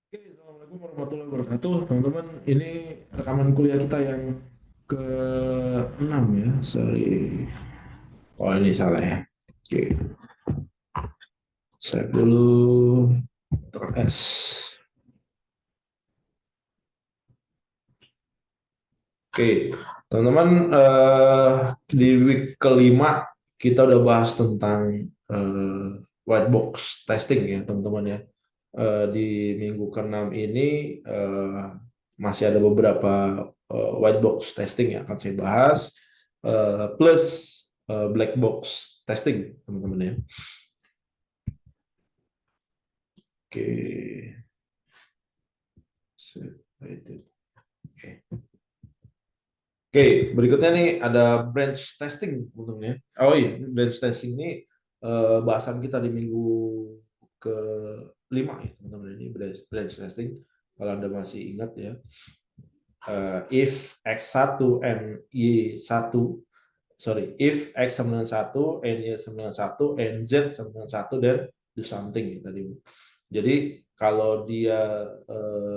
Oke, Assalamualaikum warahmatullahi wabarakatuh, teman-teman. Ini rekaman kuliah kita yang ke-6 ya. Sorry. Oh, ini salah ya. Oke, save dulu. Ctrl S. Oke, teman-teman, di week kelima kita udah bahas tentang white box testing ya, teman-teman ya. Di minggu ke-6 ini masih ada beberapa white box testing yang akan saya bahas, plus black box testing, teman-teman ya. Oke. Oke. Oke, berikutnya nih ada branch testing, teman-teman ya. Oh iya, branch testing ini bahasan kita di minggu ke-5 ya, teman-teman. Ini branch testing, kalau Anda masih ingat ya. If X1 and Y1, sorry, if X sama dengan 1, and Y sama dengan 1, and Z sama dengan 1, dan do something ya, tadi. Jadi kalau dia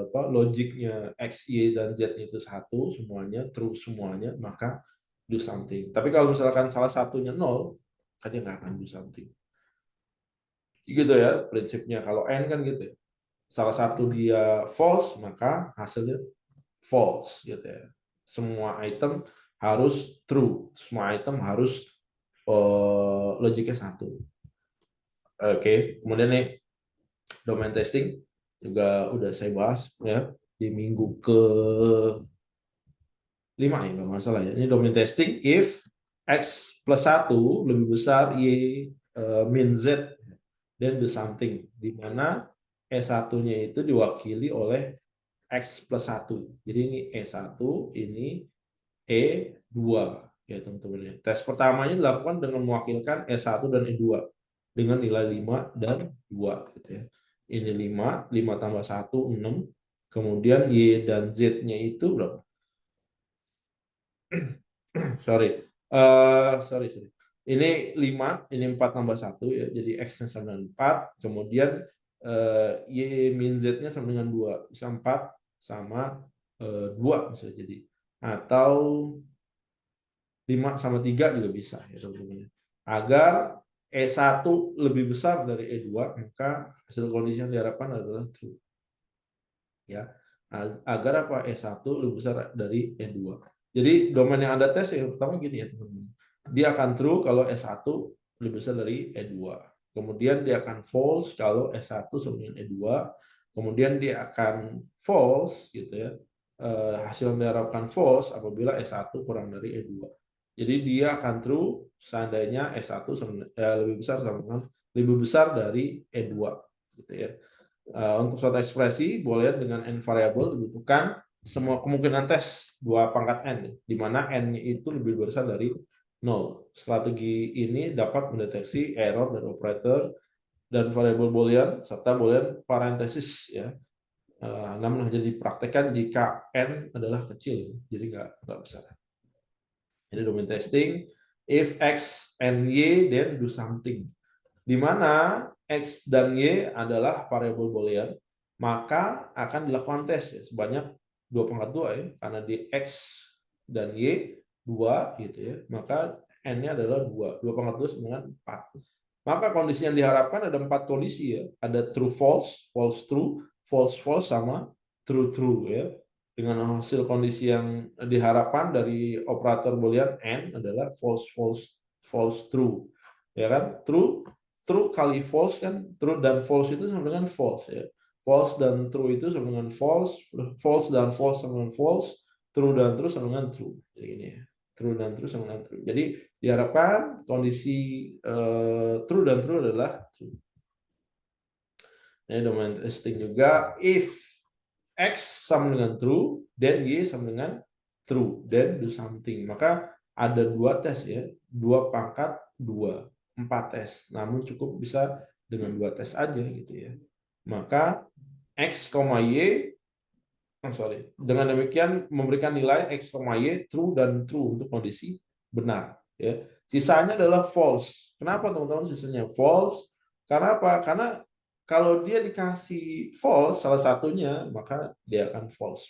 logiknya X, Y, dan Z itu satu semuanya, true semuanya, maka do something. Tapi kalau misalkan salah satunya nol, kan dia nggak akan do something. Gitu ya prinsipnya. Kalau N kan gitu ya. Salah satu dia false, maka hasilnya false gitu ya. Semua item harus true, semua item harus logiknya satu. Oke, kemudian nih domain testing juga udah saya bahas ya di minggu ke-5 ya, nggak masalah ya. Ini domain testing if X plus 1 lebih besar Y min Z dan do something, di mana E1-nya itu diwakili oleh X plus 1. Jadi ini E1, ini E2 ya teman-teman. Tes pertamanya dilakukan dengan mewakilkan E1 dan E2 dengan nilai 5 dan 2 gitu ya. Ini 5, 5 tambah 1, 6. Kemudian Y dan Z-nya itu berapa? Sorry. Sorry. Ini 5, ini 4 tambah 1 ya. Jadi X-nya sama dengan 4. Kemudian Y min Z-nya sama dengan 2. Bisa 4 sama 2 bisa jadi. Atau 5 sama 3 juga bisa ya teman-teman. Agar E1 lebih besar dari E2, maka hasil kondisi yang diharapkan adalah true. Ya. Agar apa? E1 lebih besar dari E2. Jadi domain yang Anda tes yang pertama gini ya teman-teman. Dia akan true kalau E1 lebih besar dari E2. Kemudian dia akan false kalau E1 sama dengan E2. Kemudian dia akan false gitu ya. Hasil yang diharapkan false apabila E1 kurang dari E2. Jadi dia akan true seandainya S1 lebih besar sama dengan lebih besar dari E2 gitu ya. Untuk suatu ekspresi Boolean dengan n variabel dibutuhkan semua kemungkinan tes 2 pangkat n, di mana n-nya itu lebih besar dari 0. Strategi ini dapat mendeteksi error dari operator dan variabel Boolean serta Boolean parenthesis ya. Namun hanya dipraktekkan jika n adalah kecil, jadi nggak besar. Jadi domain testing, if X and Y, then do something. Di mana X dan Y adalah variabel Boolean, maka akan dilakukan tes ya, sebanyak 2 pangkat 2 ya, karena di X dan Y 2 gitu ya, maka N-nya adalah 2. 2 pangkat 2 sama dengan 4. Maka kondisi yang diharapkan ada 4 kondisi ya, ada true false, false true, false false, sama true true ya. Dengan hasil kondisi yang diharapkan dari operator Boolean N adalah false false false true. Ya kan? True kali false kan, true dan false itu sama dengan false ya. False dan true itu sama dengan false, false dan false sama dengan false, true dan true sama dengan true. Jadi ini ya. True dan true sama dengan true. Jadi diharapkan kondisi true dan true adalah true. Ini domain testing juga, if X sama dengan true, then Y sama dengan true, then do something. Maka ada 2 tes ya, 2 pangkat 2, 4 tes. Namun cukup bisa dengan 2 tes aja gitu ya. Maka X, Y, dengan demikian memberikan nilai X, Y true dan true untuk kondisi benar. Ya. Sisanya adalah false. Kenapa teman-teman sisanya false? Karena apa? Karena Kalau dia dikasih false salah satunya, maka dia akan false.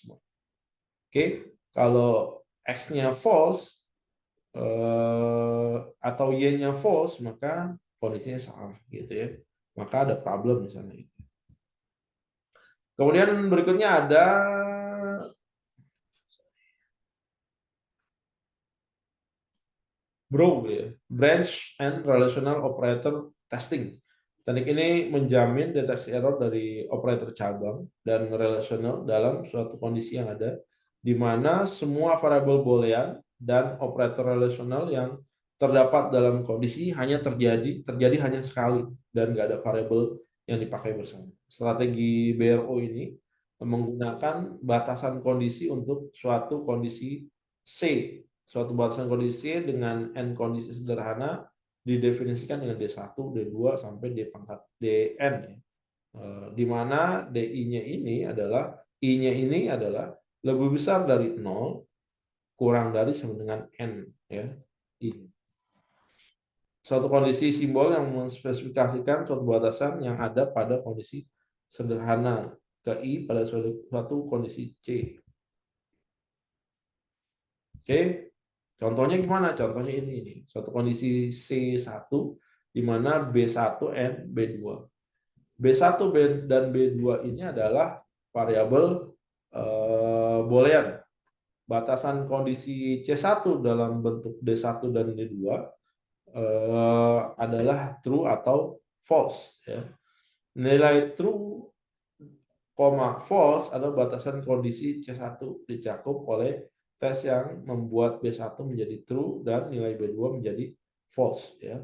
Oke, kalau X-nya false atau Y-nya false, maka kondisinya salah gitu ya. Maka ada problem di sana. Kemudian berikutnya ada BRO ya, Branch and Relational Operator Testing. Teknik ini menjamin deteksi error dari operator cabang dan relasional dalam suatu kondisi yang ada, di mana semua variabel boolean dan operator relasional yang terdapat dalam kondisi hanya terjadi hanya sekali dan nggak ada variabel yang dipakai bersama. Strategi BRO ini menggunakan batasan kondisi untuk suatu kondisi C. Suatu batasan kondisi dengan n kondisi sederhana didefinisikan dengan D1, D2 sampai D pangkat Dn ya. Di mana DI-nya ini adalah I-nya ini adalah lebih besar dari 0 kurang dari sama dengan n ya. I. Suatu kondisi simbol yang menspesifikasikan suatu batasan yang ada pada kondisi sederhana ke I pada suatu kondisi C. Oke. Contohnya gimana? Contohnya ini. Suatu kondisi C1 di mana B1 and B2. B1 dan B2 ini adalah variabel boolean. Batasan kondisi C1 dalam bentuk D1 dan D2 adalah true atau false ya. Nilai true, false adalah batasan kondisi C1 dicakup oleh tes yang membuat B1 menjadi true dan nilai B2 menjadi false ya.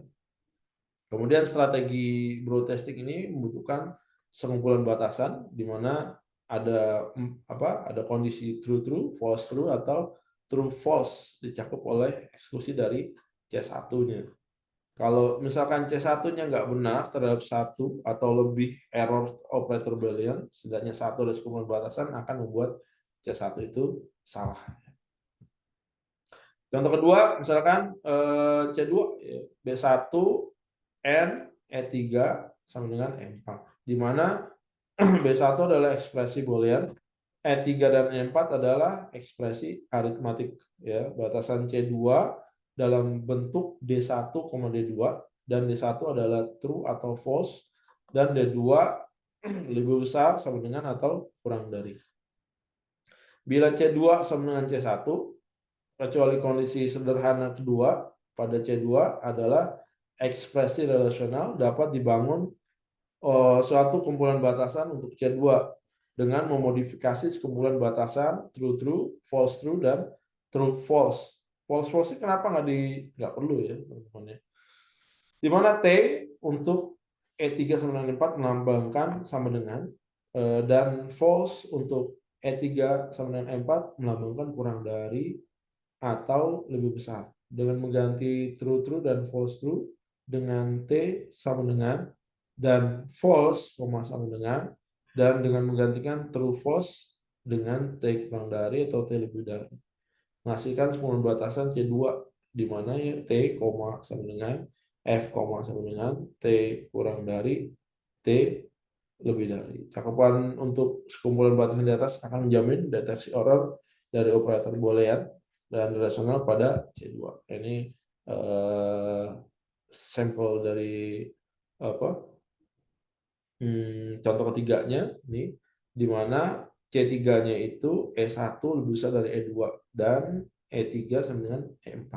Kemudian strategi BRO testing ini membutuhkan sengumpulan batasan di mana ada kondisi true true, false true atau true false dicakup oleh eksklusi dari C1-nya. Kalau misalkan C1-nya nggak benar terhadap satu atau lebih error operator boolean, setidaknya satu dari sekumpulan batasan akan membuat C1 itu salah. Contoh kedua, misalkan C2, B1, N, E3 sama dengan E4. Di mana B1 adalah ekspresi boolean, E3 dan E4 adalah ekspresi aritmatik. Ya, batasan C2 dalam bentuk D1, D2 dan D1 adalah true atau false dan D2 lebih besar sama dengan atau kurang dari. Bila C2 sama dengan C1, kecuali kondisi sederhana kedua pada C2 adalah ekspresi relasional dapat dibangun suatu kumpulan batasan untuk C2 dengan memodifikasi sekumpulan batasan true true, false true dan true false. False kenapa nggak perlu ya teman-teman ya. Di mana T untuk E3 sama dengan 4 melambangkan sama dengan dan false untuk E3 sama dengan E4 melambangkan kurang dari atau lebih besar. Dengan mengganti true true dan false true dengan T sama dengan dan false sama dengan dan dengan menggantikan true false dengan T kurang dari atau T lebih dari. Menghasilkan semua batasan C2 di mana ya T, sama dengan F, sama dengan T kurang dari T lebih dari. Cakupan untuk sekumpulan batasan di atas akan menjamin deteksi error dari operator boolean dan relasional pada C2. Ini sampel dari contoh ketiganya ini di mana C3-nya itu E1 lebih besar dari E2 dan E3 sama dengan E4.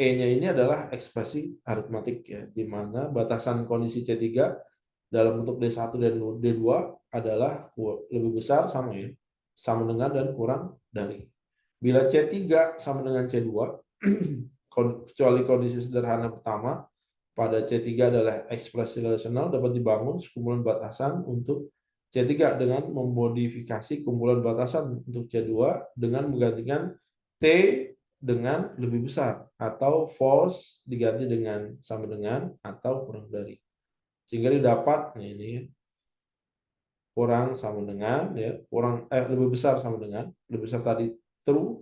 E-nya ini adalah ekspresi aritmatik ya, di mana batasan kondisi C3 dalam bentuk D1 dan D2 adalah lebih besar sama ya, sama dengan dan kurang dari. Bila C3 sama dengan C2, kecuali kondisi sederhana pertama, pada C3 adalah ekspresi relasional dapat dibangun sekumpulan batasan untuk C3 dengan memodifikasi kumpulan batasan untuk C2 dengan menggantikan T dengan lebih besar atau false diganti dengan sama dengan atau kurang dari. Sehingga didapat ini kurang sama dengan ya, lebih besar sama dengan, lebih besar tadi true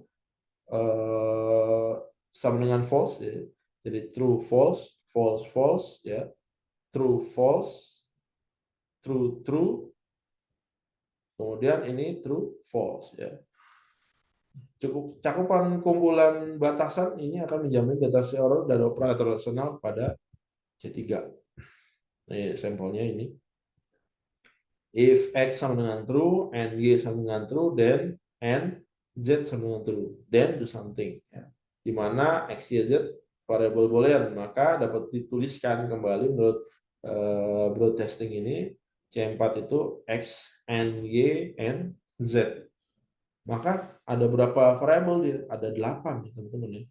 sama dengan false ya. Jadi true false, false false ya, true false true true, kemudian ini true false ya. Cukup cakupan kumpulan batasan ini akan menjamin deteksi error dari operator relasional pada C3. Ini sampelnya ini. If X sama dengan true and Y sama dengan true, then and Z sama dengan true, then do something. Ya. Di mana X, Y, Z variabel boolean, maka dapat dituliskan kembali menurut broad testing ini C4 itu X and Y and Z. Maka ada berapa variabel dia? Ada 8 teman-teman ya.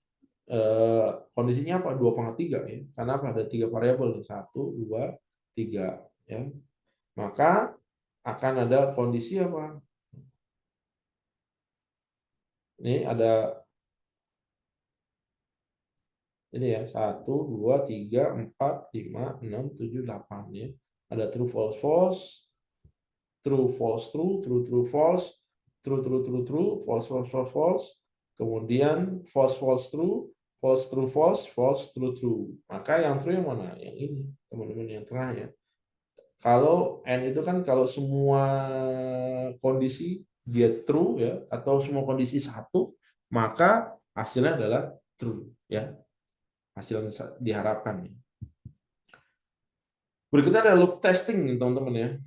Kondisinya apa? 2/3 ya. Karena apa? Ada 3 variabel, 1, 2, 3 ya. Maka akan ada kondisi apa? Ini ada ini ya, 1, 2, 3, 4, 5, 6, 7, 8 ya. Ada true false false, true false true, true true false, true true true true, false false false false, kemudian false false true, false true false, false true true. Maka yang true yang mana? Yang ini, teman-teman, yang tengah ya. Kalau N itu kan kalau semua kondisi dia true ya, atau semua kondisi satu, maka hasilnya adalah true ya. Hasil yang diharapkan. Berikutnya ada loop testing teman-teman ya.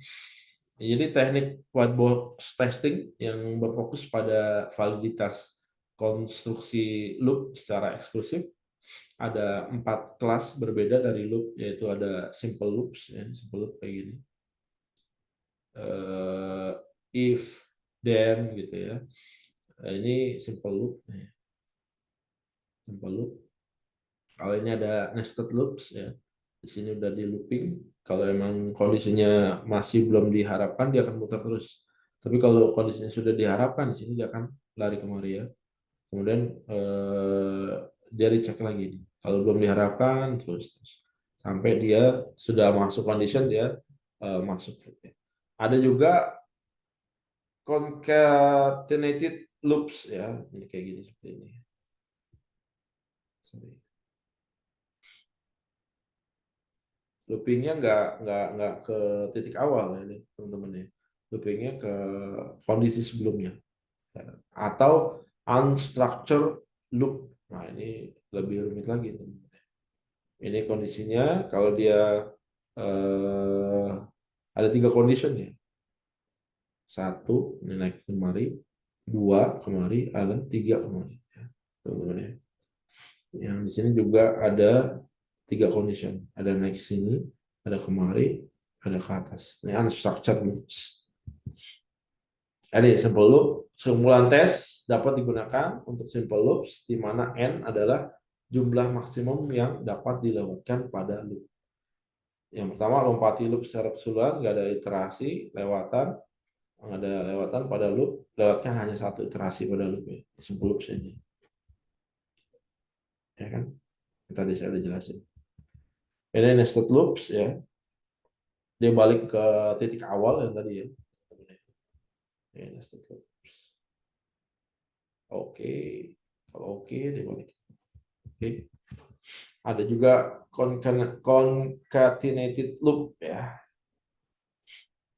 Jadi teknik white box testing yang berfokus pada validitas konstruksi loop secara eksklusif. Ada 4 kelas berbeda dari loop, yaitu ada simple loops ya, simple loop kayak gini. If, then gitu ya. Ini simple loop. Simple loop. Kalau ini ada nested loops ya. Di sini udah di looping. Kalau emang kondisinya masih belum diharapkan, dia akan muter terus. Tapi kalau kondisinya sudah diharapkan, di sini dia akan lari kemari ya. Kemudian dia dicek lagi. Kalau belum diharapkan, terus sampai dia sudah masuk condition, dia masuk. Ada juga concatenated loops ya, ini kayak gini seperti ini. Loopingnya nggak ke titik awal ya, teman-teman ya. Loopingnya ke kondisi sebelumnya atau unstructured loop. Nah ini lebih rumit lagi teman-teman. Ini kondisinya kalau dia ada 3 condition ya. 1 ini naik kemari, 2 kemari, ada 3 kemari ya, teman-teman ya. Yang di sini juga ada 3 condition, ada naik ke sini, ada kemari, ada ke atas. Ini unstructured loops. Jadi simple loop, simpulan tes dapat digunakan untuk simple loops di mana n adalah jumlah maksimum yang dapat dilewatkan pada loop. Yang pertama, lompati loop secara keseluruhan, nggak ada iterasi, lewatan, nggak ada lewatan pada loop, lewatkan hanya 1 iterasi pada loop ya, simple loops ini. Ya kan? Tadi saya udah jelasin. Ini nested loops ya. Dia balik ke titik awal yang tadi ya. Ini nested loops. Oke. Kalau oke, dia balik. Oke. Ada juga concatenated loop ya.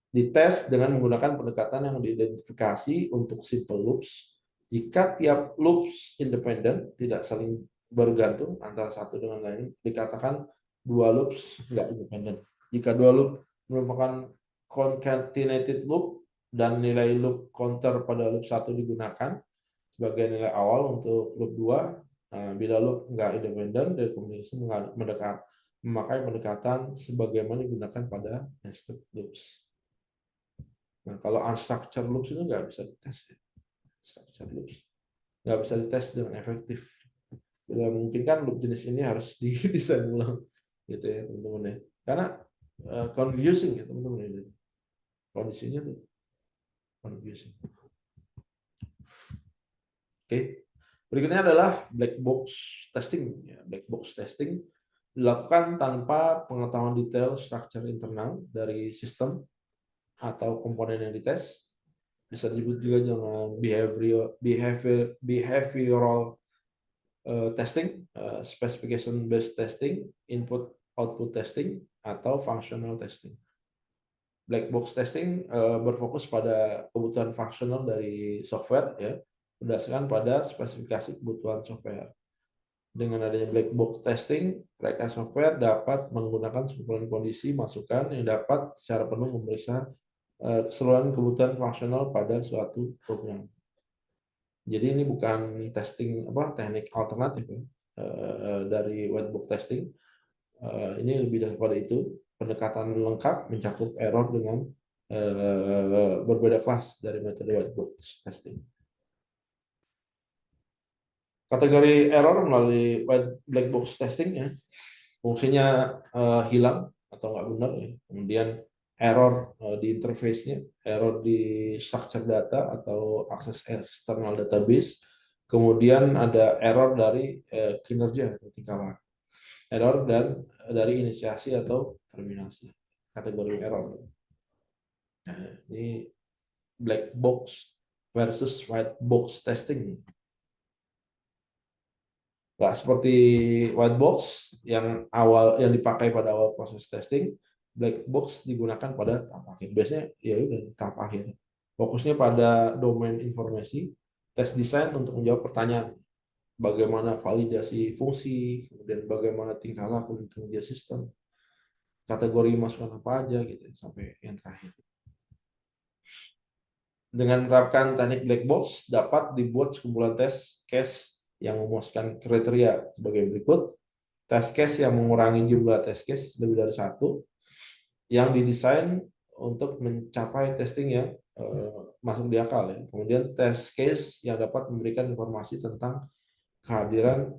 Dites dengan menggunakan pendekatan yang diidentifikasi untuk simple loops. Jika tiap loops independen, tidak saling bergantung antara satu dengan lain, dikatakan 2 loops nggak independen. Jika 2 loop merupakan concatenated loop dan nilai loop counter pada loop 1 digunakan sebagai nilai awal untuk loop 2, bila loop nggak independen dari kombinasi memakai pendekatan sebagaimana digunakan pada nested loops. Nah, kalau unstructured loops itu nggak bisa dites. Unstructured loops nggak bisa dites dengan efektif. Bila mungkin kan loop jenis ini harus didesain ulang, gitu ya teman-teman ya. Karena confusing ya teman-teman ini. Kondisinya tuh confusing. Oke. Berikutnya adalah black box testing. Ya, black box testing dilakukan tanpa pengetahuan detail struktur internal dari sistem atau komponen yang dites. Bisa disebut juga dengan behavioral testing, specification based testing, input output testing, atau functional testing. Black box testing berfokus pada kebutuhan fungsional dari software ya, berdasarkan pada spesifikasi kebutuhan software. Dengan adanya black box testing, mereka software dapat menggunakan sekumpulan kondisi masukan yang dapat secara penuh memeriksa keseluruhan kebutuhan fungsional pada suatu program. Jadi ini bukan testing teknik alternatif ya, dari white box testing. Ini lebih daripada itu, pendekatan lengkap mencakup error dengan berbeda kelas dari metode white box testing. Kategori error melalui black box testing ya, fungsinya hilang atau nggak benar ya. Kemudian error di interface-nya, error di structure data atau akses eksternal database, kemudian ada error dari kinerja atau tingkah laku, error dan dari inisiasi atau terminasi, kategori error. Nah, ini black box versus white box testing. Nggak seperti white box yang dipakai pada awal proses testing, black box digunakan pada tahap akhir. Biasanya ya udah tahap akhir. Fokusnya pada domain informasi, tes desain untuk menjawab pertanyaan bagaimana validasi fungsi, kemudian bagaimana tingkah laku dan kinerja sistem, kategori masukan apa aja gitu sampai yang terakhir. Dengan menerapkan teknik black box dapat dibuat sekumpulan tes case yang memuaskan kriteria sebagai berikut. Test case yang mengurangi jumlah test case lebih dari satu, yang didesain untuk mencapai testing yang masuk di akal ya. Kemudian test case yang dapat memberikan informasi tentang kehadiran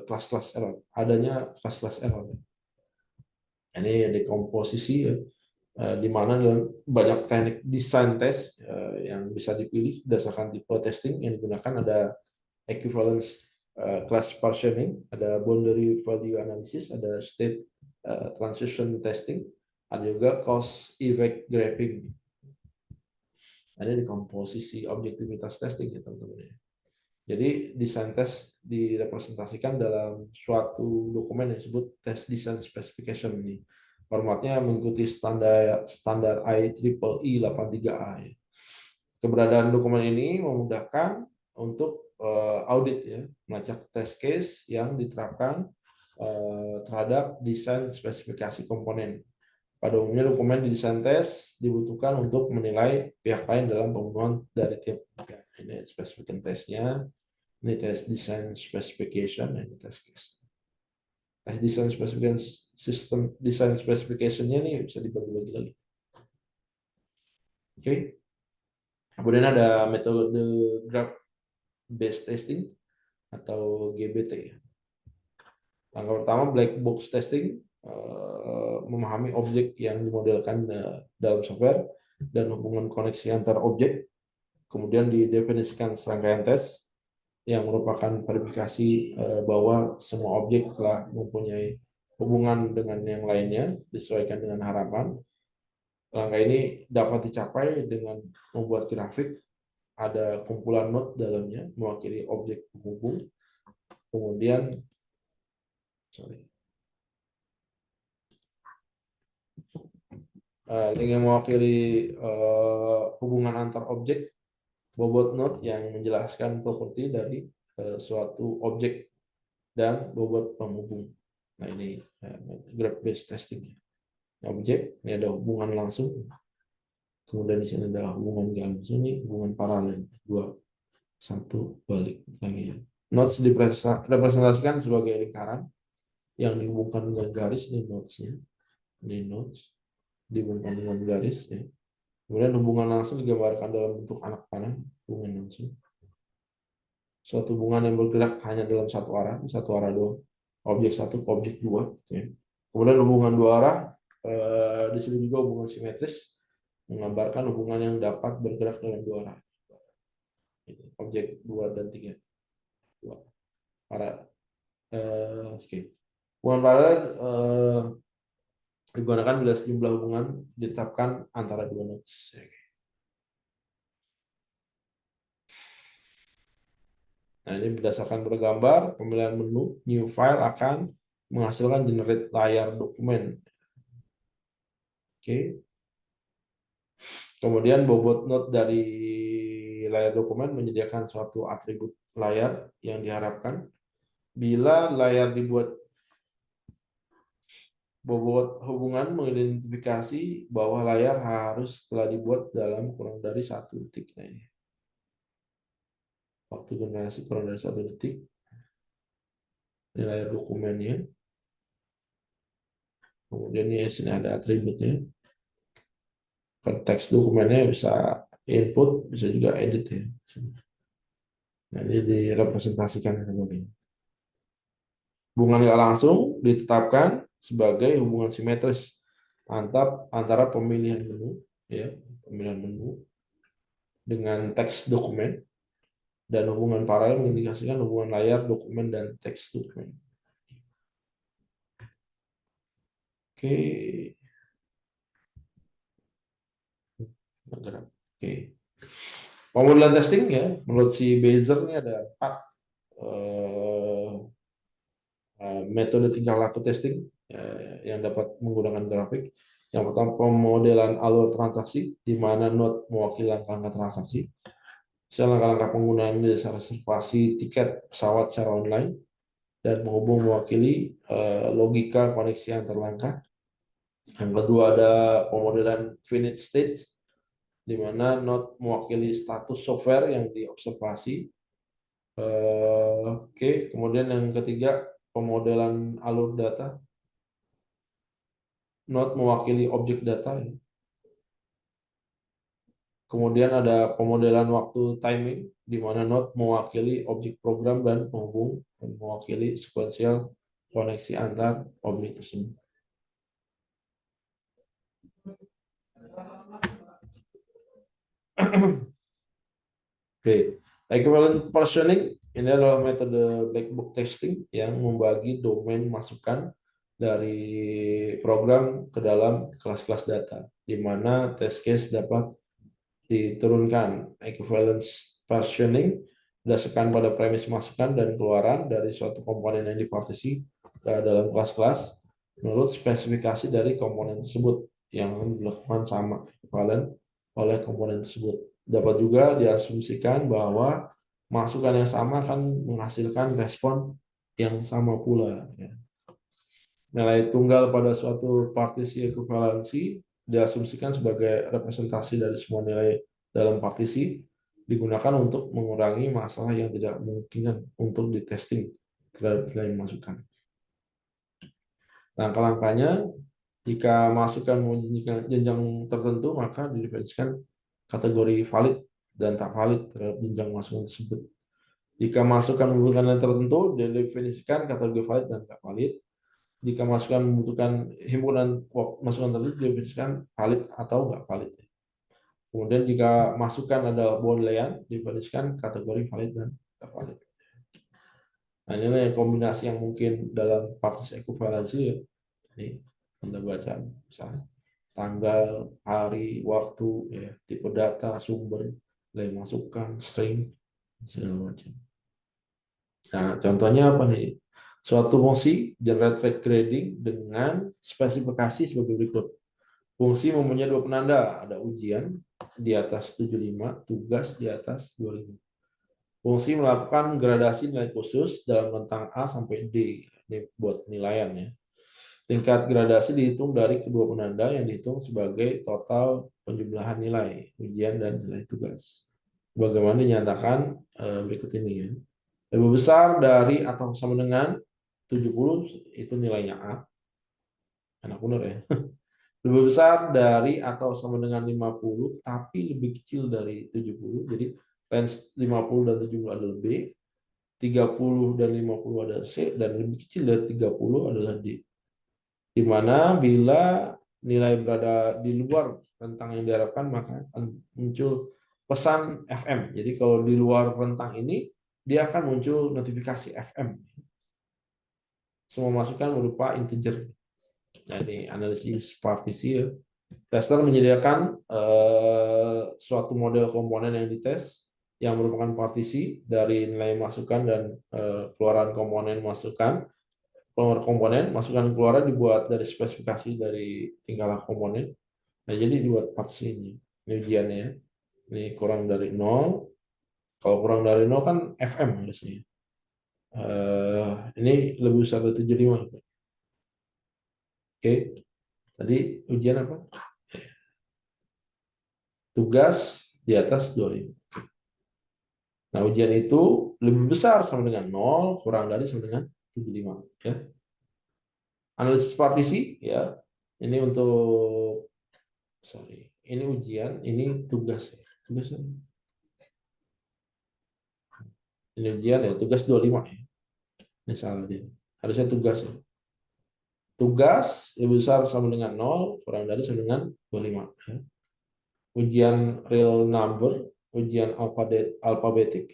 kelas-kelas error, adanya kelas-kelas error. Ini dekomposisi ya, di mana banyak teknik desain test yang bisa dipilih berdasarkan tipe testing yang digunakan. Ada equivalence class partitioning, ada boundary value analysis, ada state transition testing, ada juga cause effect graphing. Ada di komposisi objektivitas testing ya teman-teman. Jadi desain test direpresentasikan dalam suatu dokumen yang disebut test design specification ini. Formatnya mengikuti standar IEEE 83A. Keberadaan dokumen ini memudahkan untuk audit ya, melacak test case yang diterapkan terhadap desain spesifikasi komponen. Pada umumnya dokumen desain test dibutuhkan untuk menilai pihak lain dalam pemenuhan dari tiap pihak. Ini spesifikasi tesnya, ini test design specification, ini test case. Test design specification system design specification-nya ini bisa dibagi-bagi lagi. Oke. Kemudian ada metode graph based testing atau GBT. Langkah pertama black box testing, memahami objek yang dimodelkan dalam software dan hubungan koneksi antar objek. Kemudian didefinisikan serangkaian tes yang merupakan verifikasi bahwa semua objek telah mempunyai hubungan dengan yang lainnya disesuaikan dengan harapan. Langkah ini dapat dicapai dengan membuat grafik, ada kumpulan node dalamnya mewakili objek penghubung. Kemudian link yang mewakili hubungan antar objek, bobot node yang menjelaskan properti dari suatu objek, dan bobot penghubung. Nah ini graph based testing. Objek ini ada hubungan langsung, kemudian di sini ada hubungan gak langsung, ini hubungan paralel, dua satu balik lagi ya. Nodes direpresentasikan sebagai lingkaran yang dihubungkan dengan garis, ini nodesnya, ini nodes dihubungkan dengan garis ya. Kemudian hubungan langsung digambarkan dalam bentuk anak panah, hubungan langsung. Suatu hubungan yang bergerak hanya dalam satu arah doang. Objek satu ke objek dua. Ya. Kemudian hubungan dua arah, di sini juga hubungan simetris, menggambarkan hubungan yang dapat bergerak dalam dua arah. Objek 2 dan 3. Oke. Hubungan paralel digunakan bila sejumlah hubungan ditetapkan antara dua nodes. Nah, ini berdasarkan bergambar, pemilihan menu, new file akan menghasilkan generate layar dokumen. Oke. Kemudian bobot node dari layar dokumen menyediakan suatu atribut layar yang diharapkan. Bila layar dibuat bobot hubungan mengidentifikasi bahwa layar harus telah dibuat dalam kurang dari 1 detik. Nah, ini. Waktu generasi kurang dari 1 detik. Ini layar dokumennya. Kemudian di sini ada atributnya. Teks dokumennya bisa input, bisa juga edit ya. Nah, ini direpresentasikan seperti ini. Hubungan nggak langsung ditetapkan sebagai hubungan simetris antara pemilihan menu, ya, pemilihan menu dengan teks dokumen, dan hubungan paralel mengindikasikan hubungan layar dokumen dan teks dokumen. Oke. Oke. Pemodelan testing ya, menurut si Bezier ini ada 4 metode tingkah laku testing yang dapat menggunakan grafik. Yang pertama, pemodelan alur transaksi, di mana node mewakili langkah-langkah transaksi. Langkah-langkah penggunaan jasa reservasi tiket pesawat secara online, dan menghubung mewakili logika koneksi antar langkah. Yang kedua ada pemodelan finite state, di mana node mewakili status software yang diobservasi. Oke, kemudian yang ketiga pemodelan alur data, node mewakili objek data. Kemudian ada pemodelan waktu timing, di mana node mewakili objek program dan penghubung mewakili sequential koneksi antar objek tersebut. Oke, equivalent partitioning ini adalah metode black box testing yang membagi domain masukan dari program ke dalam kelas-kelas data, di mana test case dapat diturunkan. Equivalence partitioning berdasarkan pada premis masukan dan keluaran dari suatu komponen yang dipartisi dalam kelas-kelas menurut spesifikasi dari komponen tersebut yang dilakukan sama equivalent oleh komponen tersebut. Dapat juga diasumsikan bahwa masukan yang sama akan menghasilkan respon yang sama pula. Nilai tunggal pada suatu partisi ekuivalensi diasumsikan sebagai representasi dari semua nilai dalam partisi, digunakan untuk mengurangi masalah yang tidak memungkinkan untuk ditesting terhadap nilai masukan. Langkah-langkahnya, jika masukan memiliki jenjang tertentu, maka didefinisikan kategori valid dan tak valid terhadap jenjang masukan tersebut. Jika masukan membutuhkan nilai tertentu, didefinisikan kategori valid dan tak valid. Jika masukan membutuhkan himpunan masukan tertentu, didefinisikan valid atau nggak valid. Kemudian jika masukan adalah boolean, didefinisikan kategori valid dan nggak valid. Nah, ini yang kombinasi yang mungkin dalam partisi ekuivalensi ya. Ini Anda baca misalnya tanggal, hari, waktu, ya, tipe data, sumber, nilai masukan, string, segala macam. Nah, contohnya apa nih? Suatu fungsi generate rate grading dengan spesifikasi sebagai berikut. Fungsi mempunyai 2 penanda, ada ujian di atas 75, tugas di atas 25. Fungsi melakukan gradasi nilai khusus dalam rentang A sampai D. Ini buat penilaian ya. Tingkat gradasi dihitung dari kedua penanda yang dihitung sebagai total penjumlahan nilai ujian dan nilai tugas. Bagaimana dinyatakan berikut ini ya. Lebih besar dari atau sama dengan 70 itu nilainya A. Enak benar ya. Lebih besar dari atau sama dengan 50 tapi lebih kecil dari 70. Jadi range 50 dan 70 adalah B, 30 dan 50 adalah C, dan lebih kecil dari 30 adalah D. Di mana bila nilai berada di luar rentang yang diharapkan maka akan muncul pesan FM. Jadi kalau di luar rentang ini dia akan muncul notifikasi FM. Semua masukan berupa integer. Jadi analisis partisi ya. Tester menyediakan suatu model komponen yang dites yang merupakan partisi dari nilai masukan dan keluaran komponen masukan. Keluar komponen, masukan keluaran dibuat dari spesifikasi dari tingkah laku komponen. Nah, jadi dibuat partisi ini. Ini ujiannya. Ini kurang dari 0. Kalau kurang dari 0 kan FM harusnya. Ini lebih besar dari 75. Oke. Tadi ujian apa? Tugas di atas 25. Nah, ujian itu lebih besar sama dengan 0, kurang dari sama dengan 75. Ya. Analisis partisi, ya. Ini untuk, sorry, ini ujian, ini tugas. Tugas ini ujian ya, tugas 25 ya. Misalnya, harusnya tugas ya. Tugas lebih besar sama dengan 0, kurang dari sama dengan 25. Ya. Ujian real number, ujian alfabetik.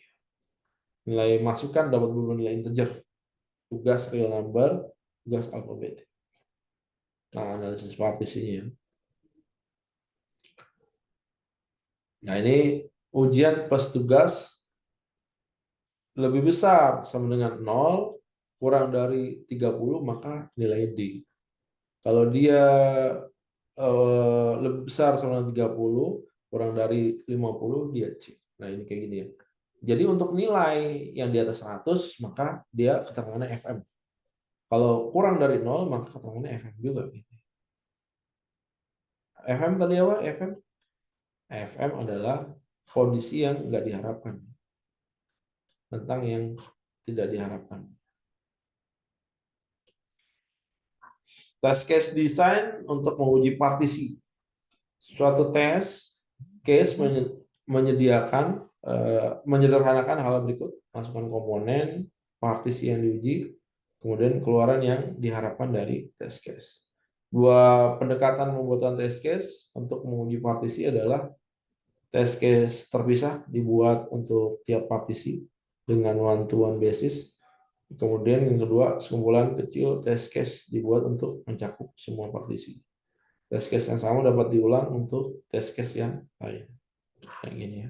Nilai masukan dapat berubah nilai integer. Tugas real number, tugas alfabetik. Nah, analisis partisinya. Nah, ini ujian plus tugas lebih besar sama dengan 0, kurang dari 30, maka nilai D. Kalau dia lebih besar sama dengan 30, kurang dari 50, dia C. Nah, ini kayak gini ya. Jadi untuk nilai yang di atas 100, maka dia keterangannya FM. Kalau kurang dari 0, maka keterangannya FM juga. FM tadi apa? FM adalah kondisi yang nggak diharapkan. Tentang yang tidak diharapkan. Test case design untuk menguji partisi. Suatu tes case menyediakan menyederhanakan hal berikut: masukkan komponen, partisi yang diuji, kemudian keluaran yang diharapkan dari test case. Dua pendekatan pembuatan test case untuk menguji partisi adalah test case terpisah dibuat untuk tiap partisi dengan one-to-one basis. Kemudian yang kedua, sekumpulan kecil test case dibuat untuk mencakup semua partisi. Test case yang sama dapat diulang untuk test case yang lain. Kayak gini ya.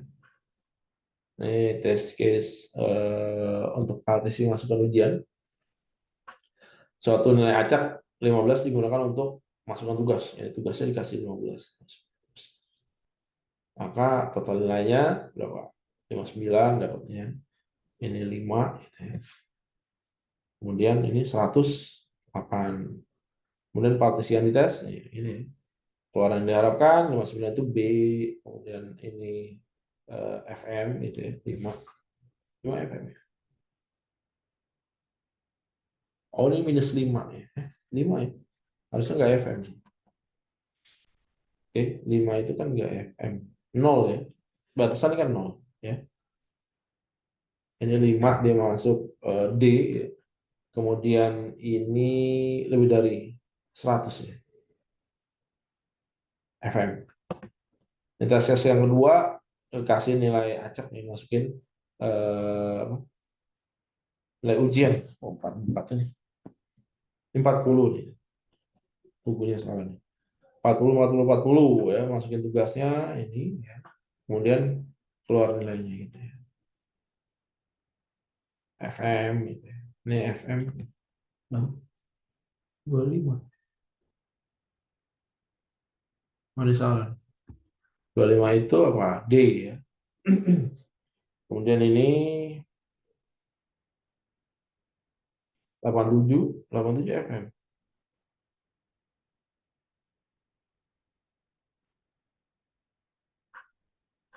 Ini test case untuk partisi masukan ujian. Suatu nilai acak 15 digunakan untuk masukan tugas. Ya, tugasnya dikasih 15. Maka total nilainya berapa? 59 dapatnya. Ini 5. Gitu ya. Kemudian ini 108. Kemudian partisi yang dites, ini keluaran yang diharapkan 59 itu B, kemudian ini FM gitu ya, 5 FM. Oh, ini minus 5 ya. 5 ya. Harusnya nggak FM. Oke, 5 itu kan nggak FM. 0 ya. Batasannya kan 0 ya. Ini 5 dia masuk D ya. Kemudian ini lebih dari 100 ya. FM. Tes yang kedua kasih nilai acak nih, masukin nilai ujian. 44 ini. 40 nih. Bukunya sekarang nih. 40 ya, masukin tugasnya ini ya. Kemudian keluar nilainya gitu ya. FM gitu ya. Ini FM 25. Mana salah? 25 itu apa? D ya. Kemudian ini 87 FM.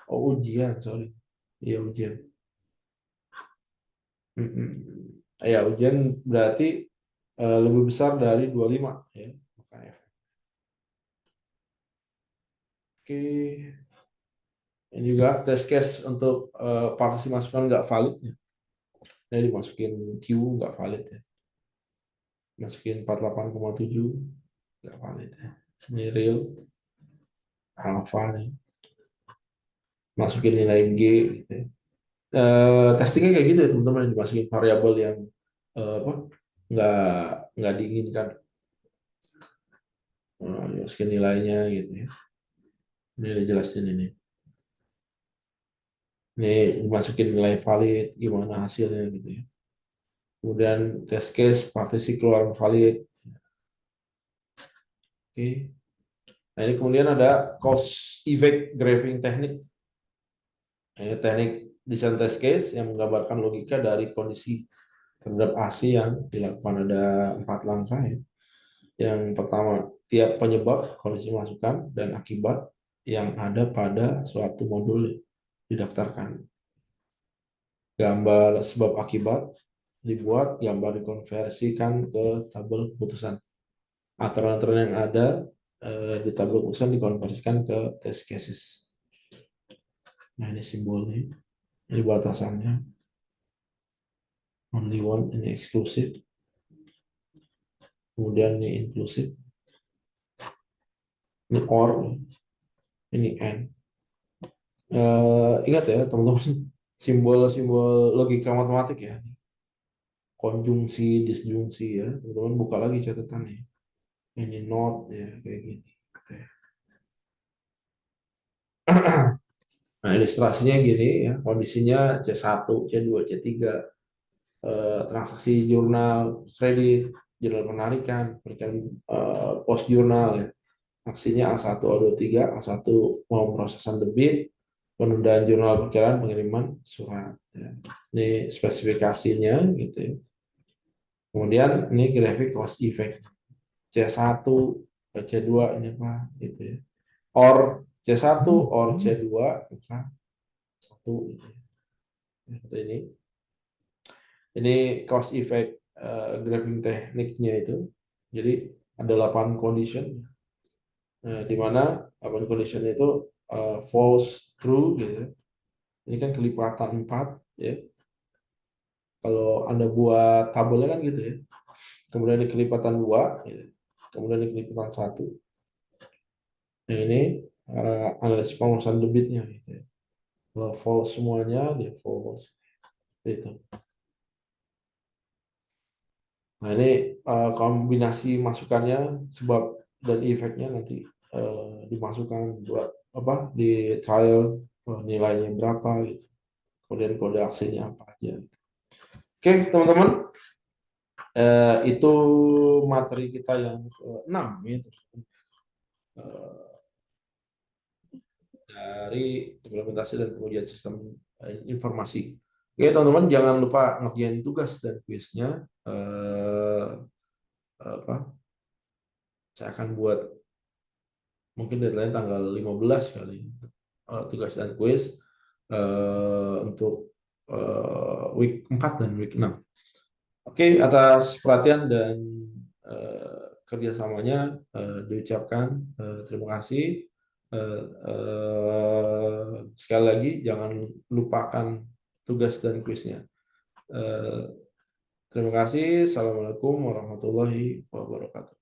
Oh, ujian, sorry. Iya, ujian. Ya, ujian berarti lebih besar dari 25 ya. Makanya. Oke. Ini juga test case untuk partisi masukan nggak valid ya. Ini dimasukin Q nggak valid ya. Masukin 48,7 nggak valid ya. Ini real alpha nih. Masukin nilai G gitu ya. Testingnya kayak gitu ya teman-teman, dimasukin variabel yang apa nggak diinginkan. Masukin nilainya gitu ya. Ini udah jelasin ini. Ini dimasukin nilai valid, gimana hasilnya gitu ya. Kemudian test case, partisi keluar valid. Oke. Nah, ini kemudian ada cause effect graphing technique. Ini teknik desain test case yang menggambarkan logika dari kondisi terhadap AC yang dilakukan. Ada 4 langkah ya. Yang pertama, tiap penyebab, kondisi masukan, dan akibat yang ada pada suatu modul didaftarkan. Gambar sebab akibat dibuat, gambar dikonversikan ke tabel keputusan. Aturan-aturan yang ada di tabel keputusan dikonversikan ke test cases. Nah, ini simbolnya, ini batasannya. Only one, ini eksklusif. Kemudian ini inklusif. Ini or, ini and. Ingat ya teman-teman, simbol-simbol logika matematik ya. Konjungsi, disjungsi ya. Teman-teman buka lagi catatannya. Ini not ya, kayak gini. Nah, ilustrasinya gini ya, kondisinya C1, C2, C3, transaksi jurnal kredit, jurnal penarikan, post jurnal ya. Aksinya A1, A2, 3, A1 pemrosesan debit, penundaan jurnal perkiraan pengiriman surat. Ya. Ini spesifikasinya gitu ya. Kemudian ini grafik cost effect. C1, C2 ini apa gitu ya. Or C1, or C2, maka 1 gitu ya. Ini cost effect graphing tekniknya itu. Jadi ada 8 condition. Di mana 8 condition itu false, true gitu. Ini kan kelipatan 4 ya. Kalau Anda buat tabelnya kan gitu ya. Kemudian ini kelipatan 2 gitu. Kemudian ini kelipatan 1. Nah, ini analisis pemrosesan debitnya gitu ya. Kalau false semuanya dia false. Itu. Nah, ini kombinasi masukannya, sebab dan efeknya nanti dimasukkan buat apa di trial, nilainya berapa gitu. Kemudian kode aksinya apa aja. Oke, teman-teman, itu materi kita yang ke-6 ya. Dari implementasi dan kemudian sistem informasi. Oke, teman-teman, jangan lupa ngerjain tugas dan kuisnya. Saya akan buat mungkin deadline tanggal 15 kali tugas dan kuis untuk week 4 dan week 6. Oke, atas perhatian dan kerjasamanya diucapkan terima kasih. Sekali lagi jangan lupakan tugas dan kuisnya. Terima kasih. Assalamualaikum warahmatullahi wabarakatuh.